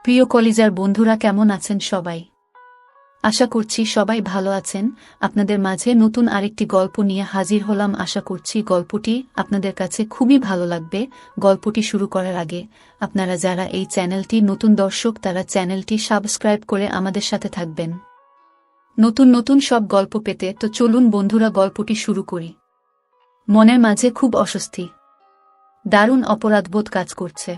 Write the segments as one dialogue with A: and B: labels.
A: প্রিয় কলিজার বন্ধুরা, কেমন আছেন সবাই? আশা করছি সবাই ভালো আছেন। আপনাদের মাঝে নতুন আরেকটি গল্প নিয়ে হাজির হলাম। আশা করছি গল্পটি আপনাদের কাছে খুবই ভালো লাগবে। গল্পটি শুরু করার আগে আপনারা যারা এই চ্যানেলটি নতুন দর্শক, তারা চ্যানেলটি সাবস্ক্রাইব করে আমাদের সাথে থাকবেন নতুন নতুন সব গল্প পেতে। তো চলুন বন্ধুরা, গল্পটি শুরু করি। মনের মাঝে খুব অস্বস্তি, দারুণ অপরাধবোধ কাজ করছে।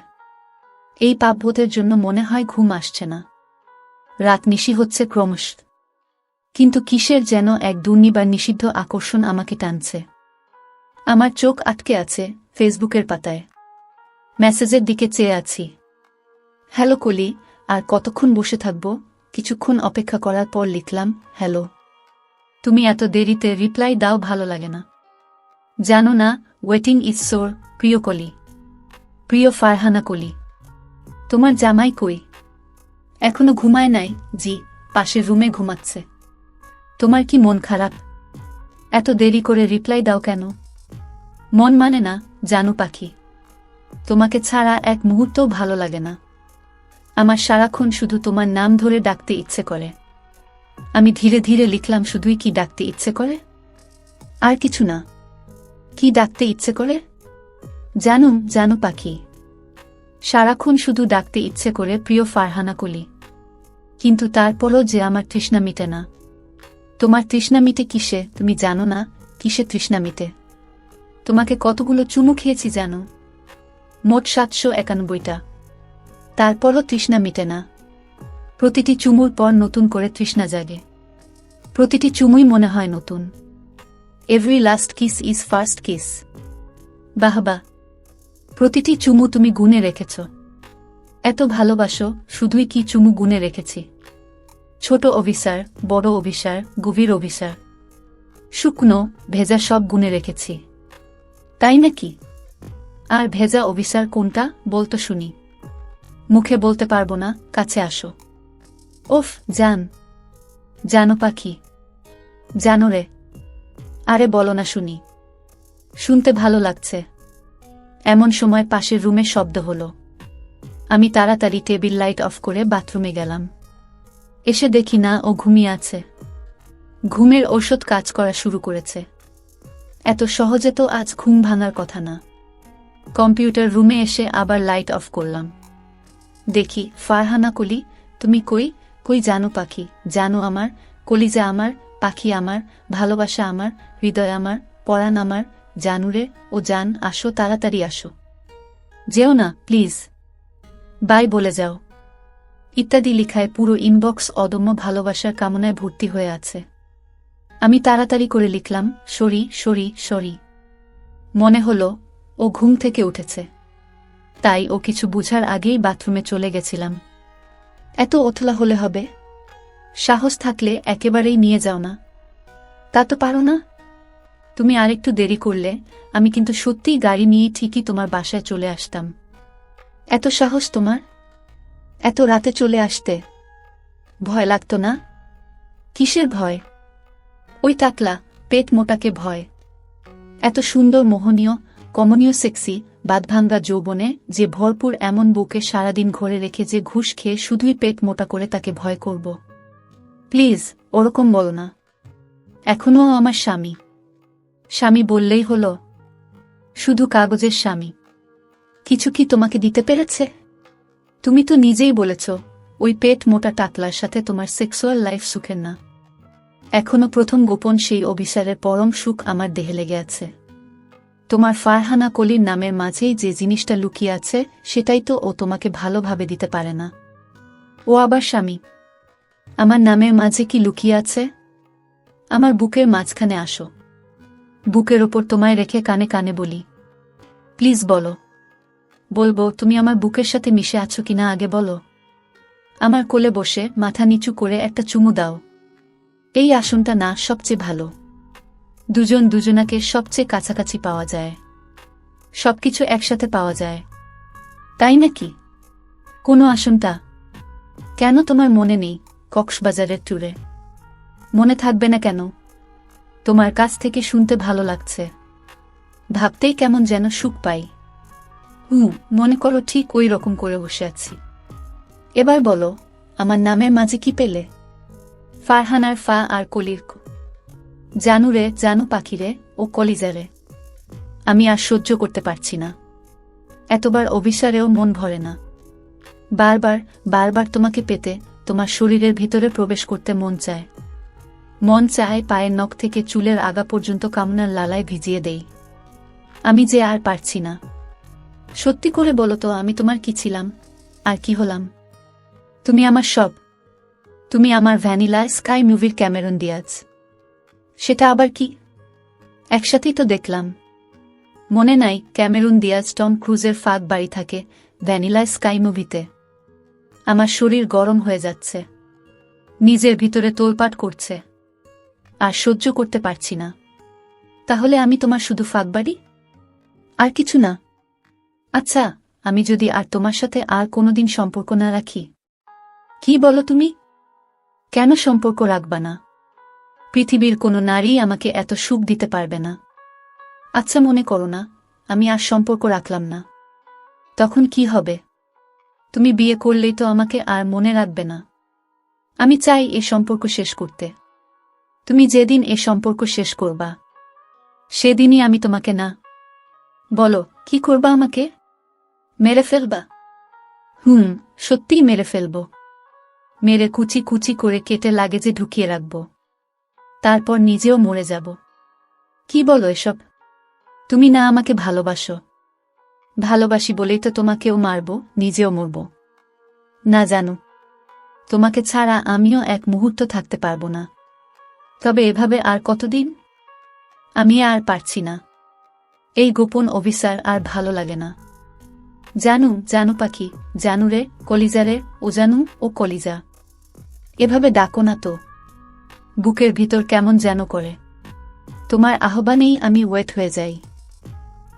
A: এই পাপবোধের জন্য মনে হয় ঘুম আসছে না, রাত নিশি হচ্ছে ক্রমশ। কিন্তু কিসের যেন এক দুর্নিবার নিষিদ্ধ আকর্ষণ আমাকে টানছে। আমার চোখ আটকে আছে ফেসবুকের পাতায়। মেসেজের দিকে চেয়ে আছি। হ্যালো কলি, আর কতক্ষণ বসে থাকব? কিছুক্ষণ অপেক্ষা করার পর লিখলাম, হ্যালো। তুমি এত দেরিতে রিপ্লাই দাও, ভালো লাগে না জানো না। ওয়েটিং ইজ সোর। প্রিয় কলি, প্রিয় ফারহানা কলি, তোমার জামাই কই? এখনো ঘুমায় নাই? জি, পাশের রুমে ঘুমাচ্ছে। তোমার কি মন খারাপ? এত দেরি করে রিপ্লাই দাও কেন? মন মানে না জানু পাখি, তোমাকে ছাড়া এক মুহূর্তও ভালো লাগে না। আমার সারাক্ষণ শুধু তোমার নাম ধরে ডাকতে ইচ্ছে করে। আমি ধীরে ধীরে লিখলাম, শুধুই কি ডাকতে ইচ্ছে করে? আর কিছু না? কি ডাকতে ইচ্ছে করে? জানু পাখি, সারাক্ষণ শুধু ডাকতে ইচ্ছে করে প্রিয় ফারহানা কলি। কিন্তু তারপরও যে আমার তৃষ্ণা মিটে না। তোমার তৃষ্ণা মিটে কিসে? তুমি জানো না কিসে তৃষ্ণা মিটে? তোমাকে কতগুলো চুমু খেয়েছি জানো? মোট 791টা। তারপরও তৃষ্ণা মিটে না। প্রতিটি চুমুর পর নতুন করে তৃষ্ণা জাগে। প্রতিটি চুমুই মনে হয় নতুন। Every last kiss is first kiss. বাহবা, প্রতিটি চুমু তুমি গুনে রেখেছ। এত ভালোবাসো, শুধুই কি চুমু গুনে রেখেছি? ছোট অভিসার, বড় অভিসার, গভীর অভিসার, শুকনো ভেজা সব গুনে রেখেছি। তাই নাকি? আর ভেজা অভিসার কোনটা বলতো শুনি? মুখে বলতে পারবো না, কাছে আসো। ওফ জানো পাখি, জানো রে। আরে বলো না শুনি, শুনতে ভালো লাগছে। এমন সময় পাশের রুমে শব্দ হলো। আমি তাড়াতাড়ি টেবিল লাইট অফ করে বাথরুমে গেলাম। এসে দেখি না, ও ঘুমিয়ে আছে। ঘুমের ঔষধ কাজ করা শুরু করেছে। এত সহজে তো আজ ঘুম ভাঙার কথা না। কম্পিউটার রুমে এসে আবার লাইট অফ করলাম। দেখি, ফারহানা কলি, তুমি কই জানো পাখি, জানো আমার কলিজা, আমার পাখি, আমার ভালোবাসা, আমার হৃদয়, আমার পরাণ, আমার জানুরে। ও জান, আসো, তাড়াতাড়ি আসো। যেও না প্লিজ, বাই বলে যাও, ইত্যাদি লিখায় পুরো ইনবক্স অদম্য ভালোবাসার কামনায় ভর্তি হয়ে আছে। আমি তাড়াতাড়ি করে লিখলাম, সরি। মনে হলো ও ঘুম থেকে উঠেছে, তাই ও কিছু বুঝার আগেই বাথরুমে চলে গেছিলাম। এত ওতলা হলে হবে? সাহস থাকলে একেবারেই নিয়ে যাও না। তা তো পারো না। তুমি আরেকটু দেরি করলে আমি কিন্তু সত্যিই গাড়ি নিয়ে ঠিকই তোমার বাসায় চলে আসতাম। এত সাহস তোমার, এত রাতে চলে আসতে? ভয় লাগতো না? কিসের ভয়? ওই টাকলা পেট মোটাকে ভয়। এত সুন্দর, মোহনীয়, কমনীয়, সেক্সি, বাঁধভাঙ্গা যৌবনে যে ভরপুর এমন বউকে সারাদিন ঘরে রেখে যে ঘুষ খেয়ে শুধুই পেট মোটা করে তাকে ভয় করব? প্লিজ ওরকম বলো না। এখনও আমার স্বামী বললেই হলো? শুধু কাগজের স্বামী। কিছু কি তোমাকে দিতে পেরেছে? তুমি তো নিজেই বলেছ ওই পেট মোটা টাকলার সাথে তোমার সেক্সুয়াল লাইফ সুখের না। এখনো প্রথম গোপন সেই অভিসারের পরম সুখ আমার দেহে লেগে আছে। তোমার ফারহানা কলির নামের মাঝেই যে জিনিসটা লুকিয়ে আছে, সেটাই তো ও তোমাকে ভালোভাবে দিতে পারে না। ও আবার স্বামী। আমার নামের মাঝে কি লুকিয়ে আছে? আমার বুকের মাঝখানে আসো। বুকের ওপর তোমায় রেখে কানে কানে বলি। প্লিজ বলো। বলবো, তুমি আমার বুকের সাথে মিশে আছো কিনা আগে বলো। আমার কোলে বসে মাথা নিচু করে একটা চুমু দাও। এই আসনটা না সবচেয়ে ভালো? দুজন দুজনাকে সবচেয়ে কাছাকাছি পাওয়া যায়, সবকিছু একসাথে পাওয়া যায়, তাই নাকি? কোনো আসনটা? কেন তোমার মনে নেই কক্সবাজারের ট্যুরে? মনে থাকবে না কেন? তোমার কাছ থেকে শুনতে ভালো লাগছে, ভাবতেই কেমন যেন সুখ পাই। মনে করো ঠিক ওই রকম করে বসে আছি। এবার বলো, আমার নামের মাঝে কি পেলে? ফারহানার ফা আর কলির ক। জানু রে, জানু পাখিরে ও কলিজারে। আমি আর সহ্য করতে পারছি না। এতবার অভিসারেও মন ভরে না। বারবার বারবার তোমাকে পেতে, তোমার শরীরের ভিতরে প্রবেশ করতে মন চায়। মন চায় পায়ের নখ থেকে চুলের আগা পর্যন্ত কামনার লালায় ভিজিয়ে দেই। আমি যে আর পারছি না। সত্যি করে বলো তো, আমি তোমার কি ছিলাম, আর কি হলাম? তুমি আমার সব। তুমি আমার ভ্যানিলা স্কাই মুভির ক্যামেরন দিয়াজ। সেটা আবার কি? একসাথেই তো দেখলাম। মনে নাই ক্যামেরন দিয়াজ টম ক্রুজের ফাঁক বাড়ি থাকে ভ্যানিলা স্কাই মুভিতে? আমার শরীর গরম হয়ে যাচ্ছে, নিজের ভিতরে তোলপাট করছে, আর সহ্য করতে পারছি না। তাহলে আমি তোমার শুধু ফাঁকবাড়ি, আর কিছু না? আচ্ছা, আমি যদি আর তোমার সাথে আর কোনোদিন সম্পর্ক না রাখি? কি বলো তুমি? কেন সম্পর্ক রাখবা না? পৃথিবীর কোনো নারী আমাকে এত সুখ দিতে পারবে না। আচ্ছা, মনে করো না আমি আর সম্পর্ক রাখলাম না, তখন কি হবে? তুমি বিয়ে করলেই তো আমাকে আর মনে রাখবে না। আমি চাই এ সম্পর্ক শেষ করতে। তুমি যেদিন এ সম্পর্ক শেষ করবা, সেদিনই আমি তোমাকে না। বলো, কি করবা আমাকে? মেরে ফেলবা? সত্যিই মেরে ফেলব। মেরে কুচি কুচি করে কেটে লাগেজে ঢুকিয়ে রাখব, তারপর নিজেও মরে যাব। কি বলো এসব? তুমি না আমাকে ভালোবাসো? ভালোবাসি বলেই তো তোমাকেও মারব, নিজেও মরব। না জানো, তোমাকে ছাড়া আমিও এক মুহূর্ত থাকতে পারব না। তবে এভাবে আর কতদিন? আমি আর পারছি না। এই গোপন অভিসার আর ভালো লাগে না। জানু, জানু পাখি, জানু রে, কলিজারে, ও জানু ও কলিজা। এভাবে ডাকো না তো, বুকের ভিতর কেমন যেন করে। তোমার আহ্বানেই আমি ওয়েট হয়ে যাই।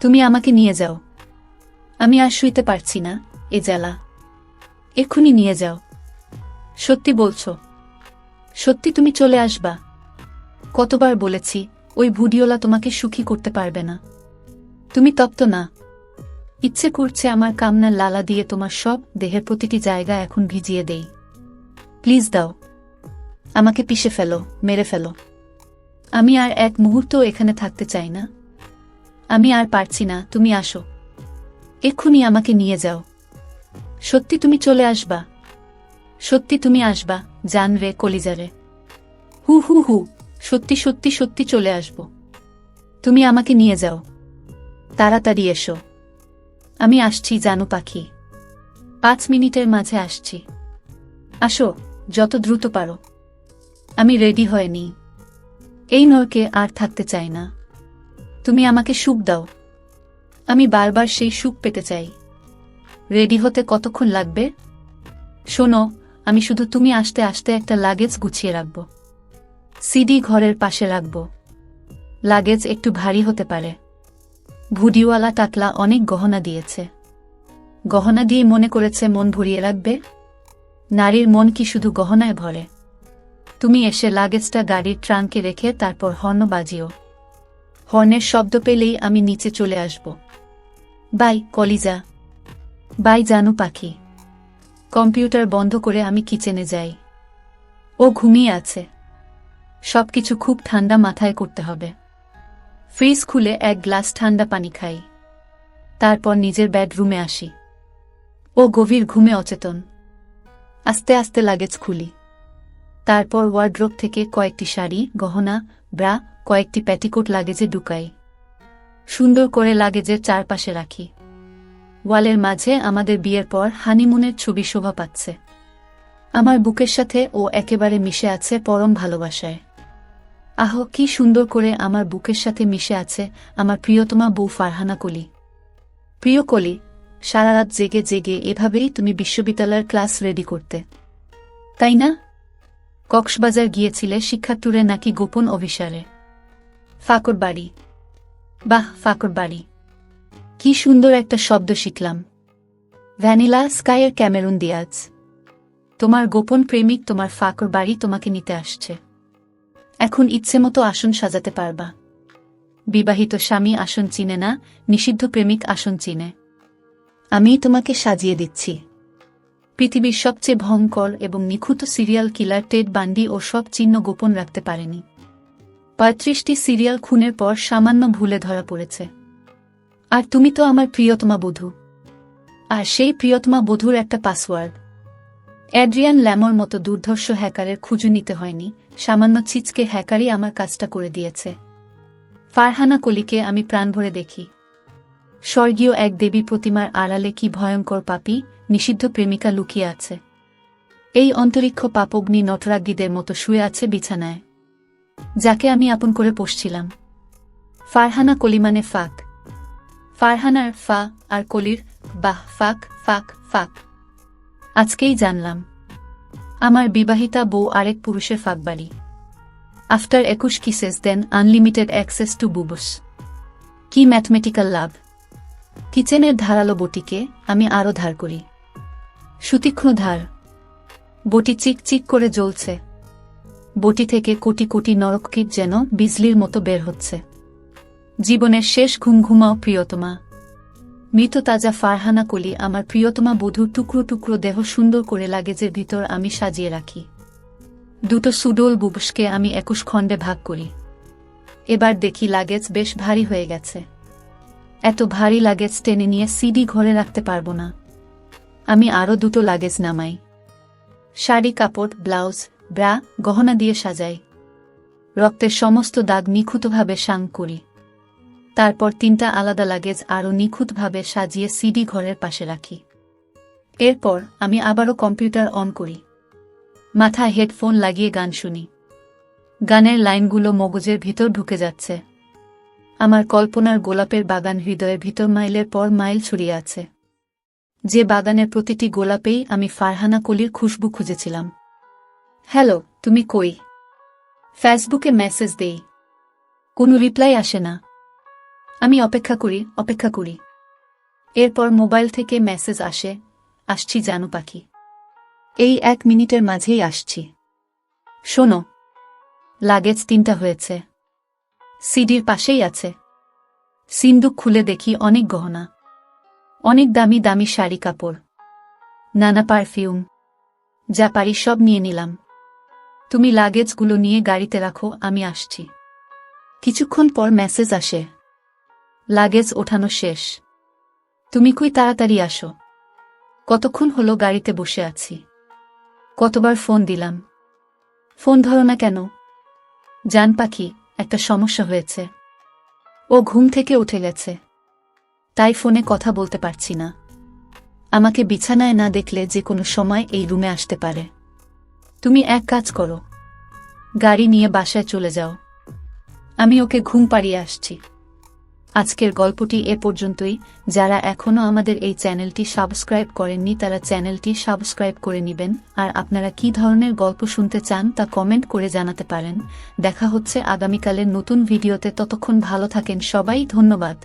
A: তুমি আমাকে নিয়ে যাও। আমি আর শুইতে পারছি না, এ জ্বালা। এক্ষুনি নিয়ে যাও। সত্যি বলছো? সত্যি তুমি চলে আসবা? কতবার বলেছি, ওই ভুডিওলা তোমাকে সুখী করতে পারবে না। তুমি তপ্ত না। ইচ্ছে করছে আমার কামনার লালা দিয়ে তোমার সব দেহের প্রতিটি জায়গা এখন ভিজিয়ে দেই। প্লিজ দাও, আমাকে পিষে ফেলো, মেরে ফেলো। আমি আর এক মুহূর্ত এখানে থাকতে চাই না। আমি আর পারছি না, তুমি আসো। এক্ষুনি আমাকে নিয়ে যাও। সত্যি তুমি চলে আসবা? সত্যি তুমি আসবা, জান রে, কলিজারে? হু হু হু, সত্যি সত্যি সত্যি চলে আসব। তুমি আমাকে নিয়ে যাও, তাড়াতাড়ি এসো। আমি আসছি জানু পাখি, 5 মিনিটের মাঝে আসছি। আসো, যত দ্রুত পারো। আমি রেডি হয়ে নিই। এই নরকে আর থাকতে চাই না। তুমি আমাকে সুখ দাও। আমি বারবার সেই সুখ পেতে চাই। রেডি হতে কতক্ষণ লাগবে? শোনো, আমি শুধু তুমি আসতে আসতে একটা লাগেজ গুছিয়ে রাখব। সিডি ঘরের পাশে রাখব। লাগেজ একটু ভারী হতে পারে। ভুডিওয়ালা টাকলা অনেক গহনা দিয়েছে। গহনা দিয়ে মনে করেছে মন ভরিয়ে রাখবে। নারীর মন কি শুধু গহনায় ভরে? তুমি এসে লাগেজটা গাড়ির ট্রাঙ্কে রেখে তারপর হর্ন বাজিও। হর্নের শব্দ পেলেই আমি নিচে চলে আসব। বাই কলিজা। বাই জানু পাখি। কম্পিউটার বন্ধ করে আমি কিচেনে যাই। ও ঘুমিয়ে আছে। সবকিছু খুব ঠান্ডা মাথায় করতে হবে। ফ্রিজ খুলে এক গ্লাস ঠান্ডা পানি খাই। তারপর নিজের বেডরুমে আসি। ও গভীর ঘুমে অচেতন। আস্তে আস্তে লাগেজ খুলি। তারপর ওয়ার্ড্রোব থেকে কয়েকটি শাড়ি, গহনা, ব্রা, কয়েকটি প্যাটিকোট লাগেজে ঢুকাই। সুন্দর করে লাগেজের চারপাশে রাখি। ওয়ালের মাঝে আমাদের বিয়ের পর হানিমুনের ছবি শোভা পাচ্ছে। আমার বুকের সাথে ও একেবারে মিশে আছে পরম ভালোবাসায়। আহ, কি সুন্দর করে আমার বুকের সাথে মিশে আছে আমার প্রিয়তমা বউ ফারহানা কলি। প্রিয় কলি, সারা রাত জেগে জেগে এভাবেই তুমি বিশ্ববিদ্যালয়ের ক্লাস রেডি করতে, তাই না? কক্সবাজার গিয়েছিলে শিক্ষা ট্যুরে নাকি গোপন অভিসারে? ফাকর বাড়ি। বাহ, ফাকর বাড়ি। কি সুন্দর একটা শব্দ শিখলাম। ভ্যানিলা স্কাইয়ের ক্যামেরুন দিয়াজ। তোমার গোপন প্রেমিক তোমার ফাকর বাড়ি তোমাকে নিতে আসছে। এখন ইচ্ছে মতো আসন সাজাতে পারবা। বিবাহিত স্বামী আসন চিনে না, নিষিদ্ধ প্রেমিক আসন চিনে। আমি তোমাকে সাজিয়ে দিচ্ছি। পৃথিবীর সবচেয়ে ভয়ঙ্কর এবং নিখুঁত সিরিয়াল কিলার টেড বান্ডি ও সব চিহ্ন গোপন রাখতে পারেনি। ৩৫টি সিরিয়াল খুনের পর সামান্য ভুলে ধরা পড়েছে। আর তুমি তো আমার প্রিয়তমা বধূ। আর সেই প্রিয়তমা বধূর একটা পাসওয়ার্ড। অ্যাড্রিয়ান ল্যামোর মতো দুর্ধর্ষ হ্যাকারের খুঁজে নিতে হয়নি, সামান্য ছিচকে হ্যাকারই আমার কাজটা করে দিয়েছে। ফারহানা কলিকে আমি প্রাণভরে দেখি। স্বর্গীয় এক দেবী প্রতিমার আড়ালে কি ভয়ঙ্কর পাপী, নিষিদ্ধ প্রেমিকা লুকিয়ে আছে। এই অন্তরিক্ষ পাপগ্নি নটরাজ্ঞীদের মতো শুয়ে আছে বিছানায়, যাকে আমি আপন করে পোষছিলাম। ফারহানা কলি মানে ফাক। ফারহানার ফা আর কলির বাহ, ফাক ফাক ফাক। আজকেই জানলাম আমার বিবাহিতা বউ আরেক পুরুষের ফাঁকবাড়ি। After 21 kisses then unlimited access to boobs. কি ম্যাথমেটিক্যাল লাভ! কিচেনের ধারালো বটিকে আমি আরও ধার করি। সুতীক্ষ্ণ ধার। বটি চিক চিক করে জ্বলছে। বটি থেকে কোটি কোটি নরককীট যেন বিজলির মতো বের হচ্ছে। জীবনের শেষ ঘুম ঘুমাও প্রিয়তমা। মৃত তাজা ফারহানা কলি আমার প্রিয়তমা বধূর টুকরো টুকরো দেহ সুন্দর করে লাগেজের ভিতর আমি সাজিয়ে রাখি। দুটো সুডোল বুবসকে আমি 21 খণ্ডে ভাগ করি। এবার দেখি লাগেজ বেশ ভারী হয়ে গেছে। এত ভারী লাগেজ টেনে নিয়ে সিডি ঘরে রাখতে পারবো না। আমি আরও দুটো লাগেজ নামাই। শাড়ি, কাপড়, ব্লাউজ, ব্রা, গহনা দিয়ে সাজাই। রক্তের সমস্ত দাগ নিখুঁতভাবে শাং করি। তারপর 3টা আলাদা লাগেজ আরও নিখুঁতভাবে সাজিয়ে সিডি ঘরের পাশে রাখি। এরপর আমি আবারও কম্পিউটার অন করি। মাথায় হেডফোন লাগিয়ে গান শুনি। গানের লাইনগুলো মগজের ভিতর ঢুকে যাচ্ছে। আমার কল্পনার গোলাপের বাগান হৃদয়ের ভিতর মাইলের পর মাইল ছড়িয়ে আছে। যে বাগানের প্রতিটি গোলাপেই আমি ফারহানা কলির খুশবু খুঁজেছিলাম। হ্যালো, তুমি কই? ফেসবুকে মেসেজ দেই, কোনো রিপ্লাই আসে না। আমি অপেক্ষা করি। এরপর মোবাইল থেকে মেসেজ আসে, আসছি জানু পাখি। এই 1 মিনিটের মাঝেই আসছি। শোনো, লাগেজ 3টা হয়েছে। সিডির পাশেই আছে। সিন্দুক খুলে দেখি অনেক গহনা, অনেক দামি দামি শাড়ি, কাপড়, নানা পারফিউম। যা পারি সব নিয়ে নিলাম। তুমি লাগেজগুলো নিয়ে গাড়িতে রাখো, আমি আসছি। কিছুক্ষণ পর মেসেজ আসে, লাগেজ ওঠানো শেষ। তুমি কই, তাড়াতাড়ি আসো। কতক্ষণ হলো গাড়িতে বসে আছি। কতবার ফোন দিলাম, ফোন ধরো না কেন? জান পাখি, একটা সমস্যা হয়েছে। ও ঘুম থেকে উঠে গেছে, তাই ফোনে কথা বলতে পারছি না। আমাকে বিছানায় না দেখলে যে কোনো সময় এই রুমে আসতে পারে। তুমি এক কাজ করো, গাড়ি নিয়ে বাসায় চলে যাও। আমি ওকে ঘুম পাড়িয়ে আসছি। আজকের গল্পটি এ পর্যন্তই। যারা এখনও আমাদের এই চ্যানেলটি সাবস্ক্রাইব করেননি তারা চ্যানেলটি সাবস্ক্রাইব করে নেবেন। আর আপনারা কী ধরনের গল্প শুনতে চান তা কমেন্ট করে জানাতে পারেন। দেখা হচ্ছে আগামীকালের নতুন ভিডিওতে। ততক্ষণ ভালো থাকেন সবাই। ধন্যবাদ।